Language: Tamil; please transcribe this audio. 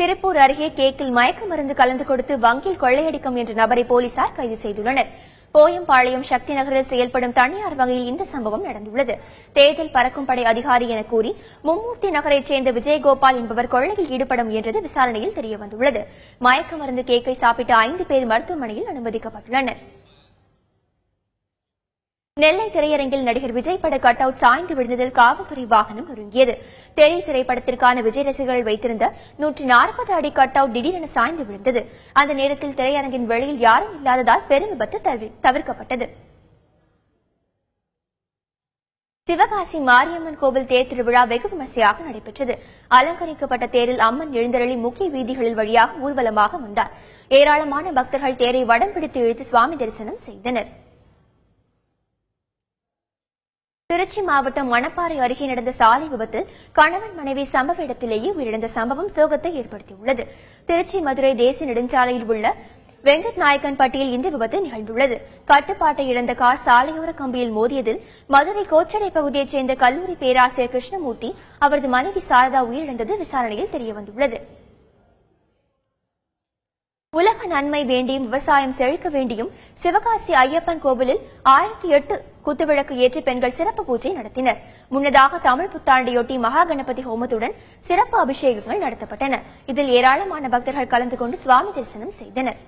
திருப்பூர் அருகே கேக்கில் மயக்க மருந்து கலந்து கொடுத்து வங்கியில் கொள்ளையடிக்கும் என்ற நபரை போலீசார் கைது செய்துள்ளனர். போயம்பாளையம் சக்தி நகரில் செயல்படும் தனியார் வங்கியில் இந்த சம்பவம் நடந்துள்ளது. தேர்தல் பறக்கும் படை அதிகாரி என கூறி மும்மூர்த்தி நகரைச் சேர்ந்த விஜயகோபால் என்பவர் கொள்ளையில் ஈடுபட முயன்றது விசாரணையில் தெரியவந்துள்ளது. மயக்க மருந்து கேக்கை சாப்பிட்ட 5 பேர் மருத்துவமனையில் அனுமதிக்கப்பட்டுள்ளனர். நெல்லை திரையரங்கில் நடிகர் விஜய் பட கட் அவுட் சாய்ந்து விழுந்ததில் காவல்துறை வாகனம் நொறுங்கியது. தெரி திரைப்படத்திற்கான விஜய் ரசிகர்கள் வைத்திருந்த 140 அடி கட் அவுட் திடீரென சாய்ந்து விழுந்தது. அந்த நேரத்தில் திரையரங்கின் வெளியில் யாரும் இல்லாததால் பெரும் விபத்து தவிர்க்கப்பட்டது. சிவகாசி மாரியம்மன் கோவில் தேர் திருவிழா வெகு விமர்சையாக நடைபெற்றது. அலங்கரிக்கப்பட்ட தேரில் அம்மன் எழுந்தருளி முக்கிய வீதிகளில் வழியாக ஊர்வலமாக வந்தார். ஏராளமான பக்தர்கள் தேரை வடம் பிடித்து இழுத்து சுவாமி தரிசனம் செய்தனர். திருச்சி மாவட்டம் மணப்பாறை அருகே நடந்த சாலை விபத்தில் கணவன் மனைவி சம்பவ இடத்திலேயே உயிரிழந்த சம்பவம் சோகத்தை ஏற்படுத்தியுள்ளது. திருச்சி மதுரை தேசிய நெடுஞ்சாலையில் உள்ள வெங்கட் நாயக்கன் பட்டியில் இந்த விபத்து நிகழ்ந்துள்ளது. கட்டுப்பாட்டை இழந்த கார் சாலையோர கம்பியில் மோதியதில் மதுரை கோச்சடை பகுதியைச் சேர்ந்த கல்லூரி பேராசிரியர் கிருஷ்ணமூர்த்தி அவரது மனைவி சாரதா உயிரிழந்தது விசாரணையில் தெரியவந்துள்ளது. உலக நன்மை வேண்டியும் விவசாயம் செழிக்க வேண்டியும் சிவகாசி ஐயப்பன் கோவிலில் 1008 குத்துவிளக்கு ஏற்றி பெண்கள் சிறப்பு பூஜை நடத்தினர். முன்னதாக தமிழ் புத்தாண்டையொட்டி மகா கணபதி ஹோமத்துடன் சிறப்பு அபிஷேகங்கள் நடத்தப்பட்டன. இதில் ஏராளமான பக்தர்கள் கலந்து கொண்டு சுவாமி தரிசனம் செய்தனர்.